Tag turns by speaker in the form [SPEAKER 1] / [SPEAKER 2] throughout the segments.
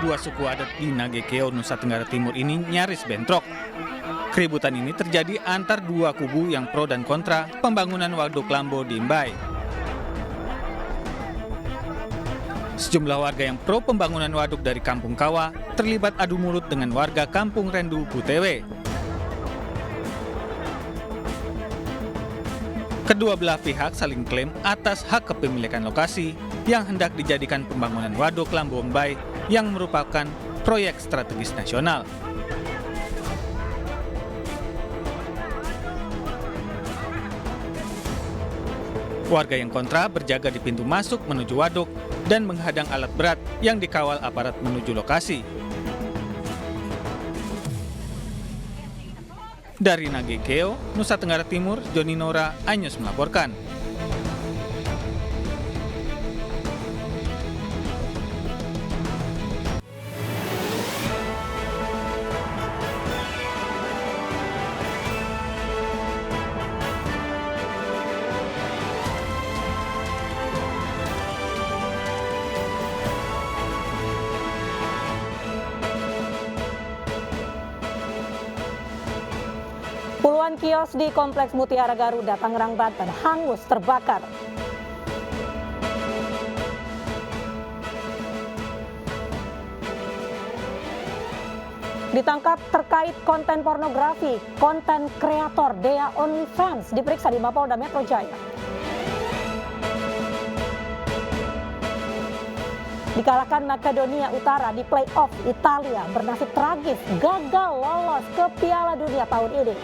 [SPEAKER 1] dua suku adat di Nagekeo, Nusa Tenggara Timur ini nyaris bentrok. Keributan ini terjadi antar dua kubu yang pro dan kontra pembangunan Waduk Lambo di Mbai. Sejumlah warga yang pro pembangunan waduk dari Kampung Kawa terlibat adu mulut dengan warga Kampung Rendu Putewe. Kedua belah pihak saling klaim atas hak kepemilikan lokasi yang hendak dijadikan pembangunan Waduk Lambo Mbai yang merupakan proyek strategis nasional. Warga yang kontra berjaga di pintu masuk menuju waduk dan menghadang alat berat yang dikawal aparat menuju lokasi. Dari Nagekeo, Nusa Tenggara Timur, Joni Nora, iNews melaporkan.
[SPEAKER 2] Puluhan kios di Kompleks Mutiara Garuda, Tangerang, Banten hangus terbakar. Ditangkap terkait konten pornografi, konten kreator Dea OnlyFans diperiksa di Mapolda Metro Jaya. Dikalahkan Makedonia Utara di play-off, Italia bernasib tragis gagal lolos ke Piala Dunia tahun ini.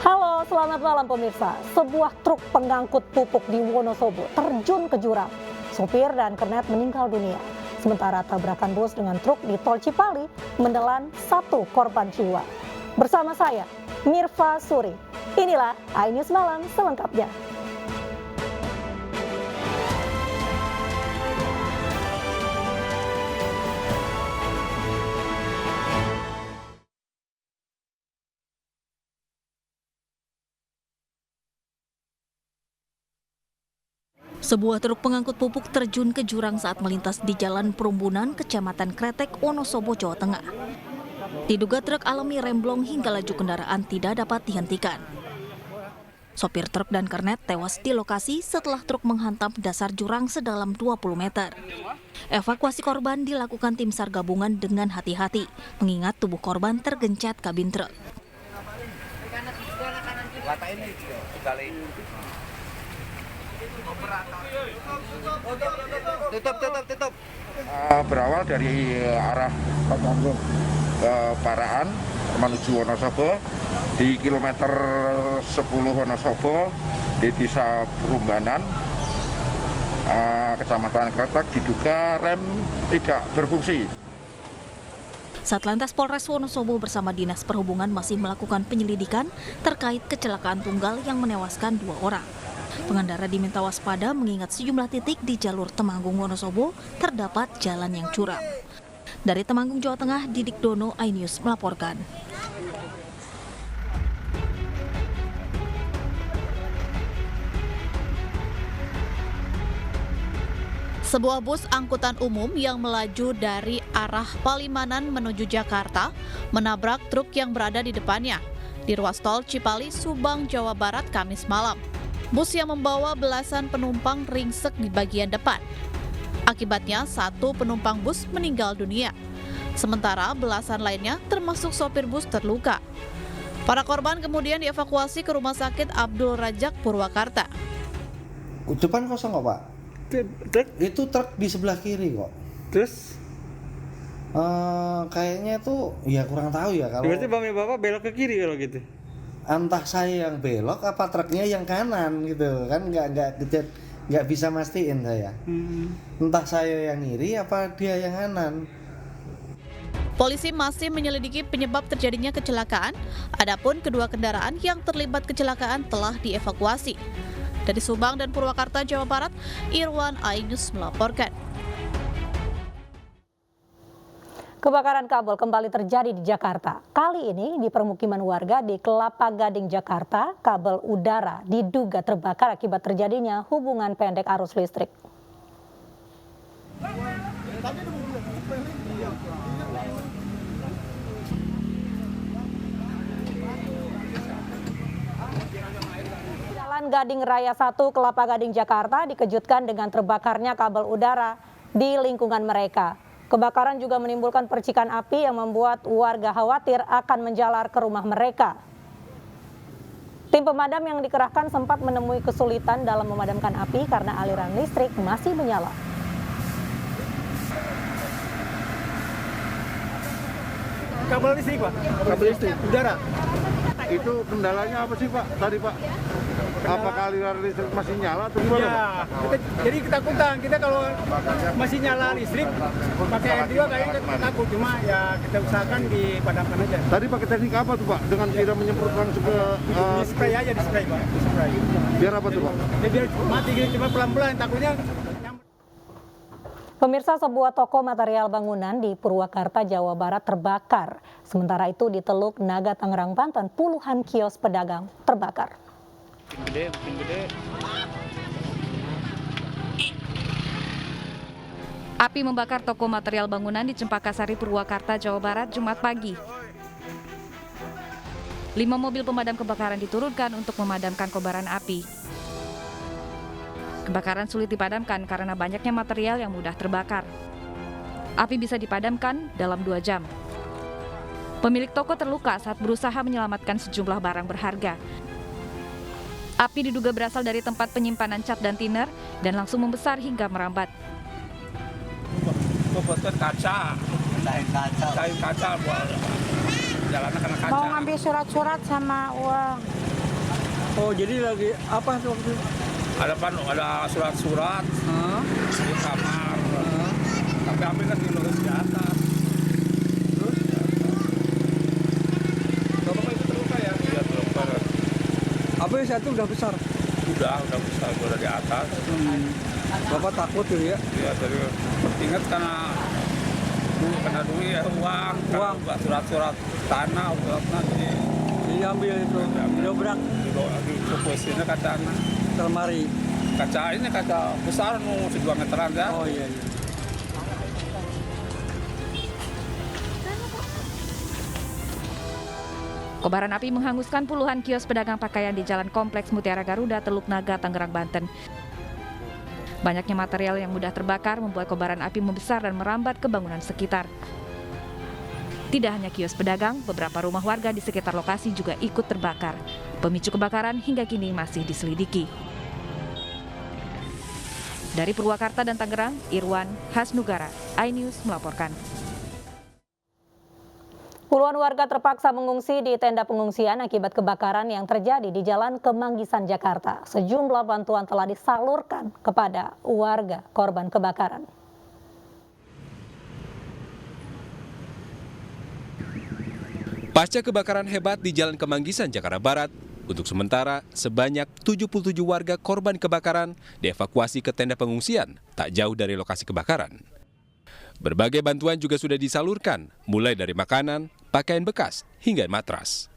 [SPEAKER 2] Halo, selamat malam pemirsa. Sebuah truk pengangkut pupuk di Wonosobo terjun ke jurang. Sopir dan kernet meninggal dunia. Sementara tabrakan bus dengan truk di Tol Cipali menelan 1 korban jiwa. Bersama saya, Mirva Suri. Inilah iNews Malam selengkapnya.
[SPEAKER 3] Sebuah truk pengangkut pupuk terjun ke jurang saat melintas di Jalan Perumbunan, Kecamatan Kretek, Wonosobo, Jawa Tengah. Diduga truk alami remblong hingga laju kendaraan tidak dapat dihentikan. Sopir truk dan kernet tewas di lokasi setelah truk menghantam dasar jurang sedalam 20 meter. Evakuasi korban dilakukan tim SAR gabungan dengan hati-hati, mengingat tubuh korban tergencet kabin truk.
[SPEAKER 4] Tutup. Berawal dari arah Paraan menuju Wonosobo di kilometer 10 Wonosobo di desa Perumbanan, Kecamatan Kretek, diduga rem tidak berfungsi.
[SPEAKER 3] Satlantas Polres Wonosobo bersama Dinas Perhubungan masih melakukan penyelidikan terkait kecelakaan tunggal yang menewaskan 2 orang. Pengendara diminta waspada mengingat sejumlah titik di jalur Temanggung Wonosobo terdapat jalan yang curam. Dari Temanggung, Jawa Tengah, Didik Dono, iNews melaporkan.
[SPEAKER 5] Sebuah bus angkutan umum yang melaju dari arah Palimanan menuju Jakarta menabrak truk yang berada di depannya di ruas tol Cipali, Subang, Jawa Barat, Kamis malam. Bus yang membawa belasan penumpang ringsek di bagian depan. Akibatnya 1 penumpang bus meninggal dunia. Sementara belasan lainnya termasuk sopir bus terluka. Para korban kemudian dievakuasi ke Rumah Sakit Abdul Rajak, Purwakarta.
[SPEAKER 6] Depan kosong kok, Pak?
[SPEAKER 7] Truk?
[SPEAKER 6] Itu truk di sebelah kiri kok.
[SPEAKER 7] Terus?
[SPEAKER 6] Kayaknya tuh ya kurang tahu ya kalau.
[SPEAKER 7] Berarti bapak belok ke kiri kalau gitu?
[SPEAKER 6] Entah saya yang belok apa truknya yang kanan gitu kan, nggak bisa mastiin saya. Entah saya yang kiri apa dia yang kanan.
[SPEAKER 5] Polisi masih menyelidiki penyebab terjadinya kecelakaan. Adapun kedua kendaraan yang terlibat kecelakaan telah dievakuasi. Dari Subang dan Purwakarta, Jawa Barat, Irwan, iNews melaporkan.
[SPEAKER 2] Kebakaran kabel kembali terjadi di Jakarta. Kali ini di permukiman warga di Kelapa Gading, Jakarta, kabel udara diduga terbakar akibat terjadinya hubungan pendek arus listrik. Jalan Gading Raya 1 Kelapa Gading, Jakarta dikejutkan dengan terbakarnya kabel udara di lingkungan mereka. Kebakaran juga menimbulkan percikan api yang membuat warga khawatir akan menjalar ke rumah mereka. Tim pemadam yang dikerahkan sempat menemui kesulitan dalam memadamkan api karena aliran listrik masih menyala.
[SPEAKER 7] Kabel listrik, Pak. Kabel listrik udara.
[SPEAKER 4] Itu kendalanya apa sih Pak tadi Pak? Apakah aliran listrik masih nyala atau gimana Pak?
[SPEAKER 7] Ya, jadi ketakutan kita kalau masih nyala listrik pakai air juga kayaknya kita takut, cuma ya kita usahakan dipadamkan aja.
[SPEAKER 4] Tadi pakai teknik apa tuh Pak? Dengan tidak menyemprot langsung ke
[SPEAKER 7] Di spray aja, di spray Pak. Di spray.
[SPEAKER 4] biar apa tuh Pak?
[SPEAKER 7] Ya, biar mati gitu, cuma pelan-pelan takutnya.
[SPEAKER 2] Pemirsa, sebuah toko material bangunan di Purwakarta, Jawa Barat terbakar. Sementara itu di Teluk Naga, Tangerang, Banten, puluhan kios pedagang terbakar.
[SPEAKER 8] Api membakar toko material bangunan di Cempaka Sari, Purwakarta, Jawa Barat, Jumat pagi. 5 mobil pemadam kebakaran diturunkan untuk memadamkan kobaran api. Kebakaran sulit dipadamkan karena banyaknya material yang mudah terbakar. Api bisa dipadamkan dalam 2 jam. Pemilik toko terluka saat berusaha menyelamatkan sejumlah barang berharga. Api diduga berasal dari tempat penyimpanan cat dan thinner dan langsung membesar hingga merambat.
[SPEAKER 9] Kebetulan kaca buat jalanan kena kaca.
[SPEAKER 10] Mau ngambil surat-surat sama uang.
[SPEAKER 7] Oh, jadi lagi apa tuh waktu itu?
[SPEAKER 9] Ada surat-surat di kamar. Tapi api kan dilurus di atas. Terus Bapak itu terluka ya? Iya, terluka.
[SPEAKER 7] Apa yang satu udah besar?
[SPEAKER 9] Udah besar, udah di atas.
[SPEAKER 7] Bapak takut tuh ya?
[SPEAKER 9] Iya, tadi ingat karena duit ya, uang. Surat-surat tanah, suratnya jadi
[SPEAKER 7] Diambil itu, dobrak
[SPEAKER 9] di posisinya kaca
[SPEAKER 7] lemari.
[SPEAKER 9] Kaca ini kaca besar, 2 meteran ya.
[SPEAKER 7] Oh iya.
[SPEAKER 8] Kobaran api menghanguskan puluhan kios pedagang pakaian di Jalan Kompleks Mutiara Garuda, Teluk Naga, Tangerang, Banten. Banyaknya material yang mudah terbakar membuat kobaran api membesar dan merambat ke bangunan sekitar. Tidak hanya kios pedagang, beberapa rumah warga di sekitar lokasi juga ikut terbakar. Pemicu kebakaran hingga kini masih diselidiki. Dari Purwakarta dan Tangerang, Irwan Hasnugara, iNews melaporkan.
[SPEAKER 2] Puluhan warga terpaksa mengungsi di tenda pengungsian akibat kebakaran yang terjadi di Jalan Kemanggisan, Jakarta. Sejumlah bantuan telah disalurkan kepada warga korban kebakaran.
[SPEAKER 11] Pasca kebakaran hebat di Jalan Kemanggisan, Jakarta Barat, untuk sementara sebanyak 77 warga korban kebakaran dievakuasi ke tenda pengungsian tak jauh dari lokasi kebakaran. Berbagai bantuan juga sudah disalurkan, mulai dari makanan, pakaian bekas, hingga matras.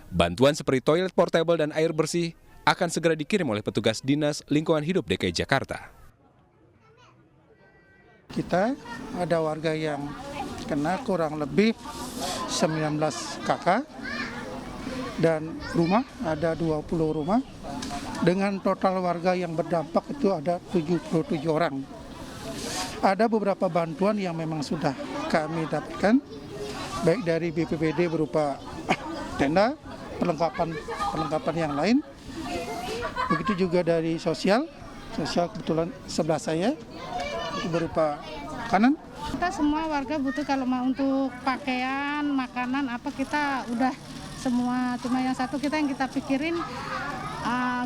[SPEAKER 11] Bantuan seperti toilet portable dan air bersih akan segera dikirim oleh petugas Dinas Lingkungan Hidup DKI Jakarta.
[SPEAKER 12] Kita ada warga yang kena kurang lebih 19 kakak dan rumah ada 20 rumah dengan total warga yang berdampak itu ada 77 orang. Ada beberapa bantuan yang memang sudah kami dapatkan baik dari BPBD berupa tenda, perlengkapan yang lain. Begitu juga dari sosial kebetulan sebelah saya itu berupa makanan.
[SPEAKER 10] Kita semua warga butuh kalau mau untuk pakaian, makanan apa kita udah semua, cuma yang satu yang kita pikirin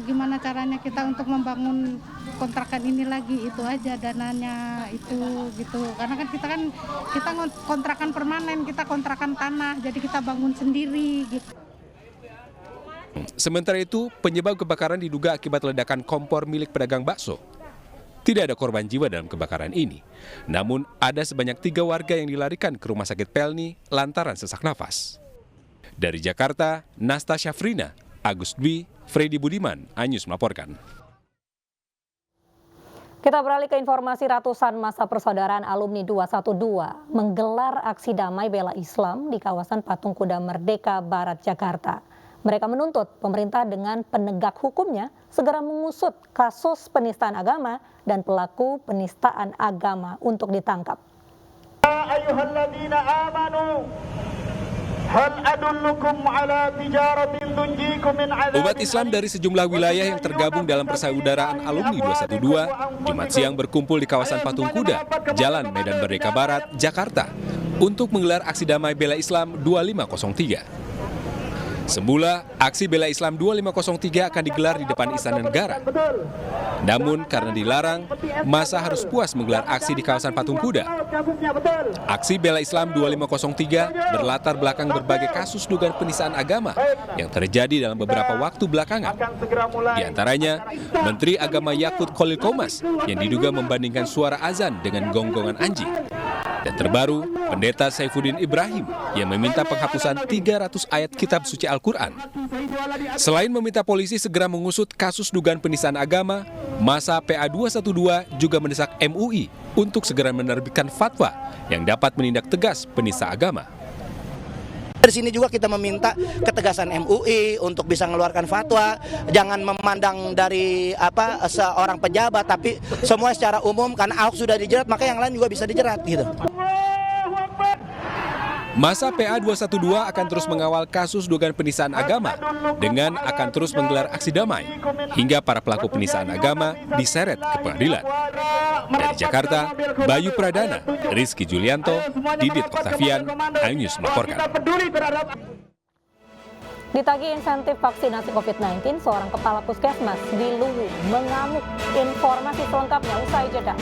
[SPEAKER 10] gimana caranya kita untuk membangun kontrakan ini lagi, itu aja dananya itu gitu. Karena kan kita kontrakan permanen, kita kontrakan tanah, jadi kita bangun sendiri gitu.
[SPEAKER 11] Sementara itu, penyebab kebakaran diduga akibat ledakan kompor milik pedagang bakso. Tidak ada korban jiwa dalam kebakaran ini. Namun, ada sebanyak 3 warga yang dilarikan ke Rumah Sakit Pelni lantaran sesak nafas. Dari Jakarta, Nasta Syafrina, Agus Dwi, Freddy Budiman, iNews melaporkan.
[SPEAKER 2] Kita beralih ke informasi. Ratusan massa persaudaraan alumni 212 menggelar aksi damai bela Islam di kawasan Patung Kuda Merdeka Barat, Jakarta. Mereka menuntut pemerintah dengan penegak hukumnya segera mengusut kasus penistaan agama dan pelaku penistaan agama untuk ditangkap.
[SPEAKER 11] Umat Islam dari sejumlah wilayah yang tergabung dalam persaudaraan alumni 212 Jumat siang berkumpul di kawasan Patung Kuda, Jalan Medan Merdeka Barat, Jakarta untuk menggelar aksi damai bela Islam 2503. Semula, aksi bela Islam 2503 akan digelar di depan Istana Negara. Namun, karena dilarang, massa harus puas menggelar aksi di kawasan Patung Kuda. Aksi bela Islam 2503 berlatar belakang berbagai kasus dugaan penistaan agama yang terjadi dalam beberapa waktu belakangan. Di antaranya, Menteri Agama Yakut Khalil Qomas yang diduga membandingkan suara azan dengan gonggongan anjing. Dan terbaru, Pendeta Saifuddin Ibrahim yang meminta penghapusan 300 ayat kitab suci Al-Quran. Selain meminta polisi segera mengusut kasus dugaan penistaan agama, massa PA212 juga mendesak MUI untuk segera menerbitkan fatwa yang dapat menindak tegas penista agama.
[SPEAKER 13] Di sini juga kita meminta ketegasan MUI untuk bisa mengeluarkan fatwa, jangan memandang dari seorang pejabat, tapi semua secara umum, karena Ahok sudah dijerat, maka yang lain juga bisa dijerat gitu.
[SPEAKER 11] Massa PA212 akan terus mengawal kasus dugaan penistaan agama dengan akan terus menggelar aksi damai hingga para pelaku penistaan agama diseret ke pengadilan. Dari Jakarta, Bayu Pradana, Rizky Julianto, Didit Octavian, iNews melaporkan.
[SPEAKER 2] Ditagih insentif vaksinasi COVID-19, seorang kepala puskesmas di Luwu mengamuk. Informasi selengkapnya usai jeda.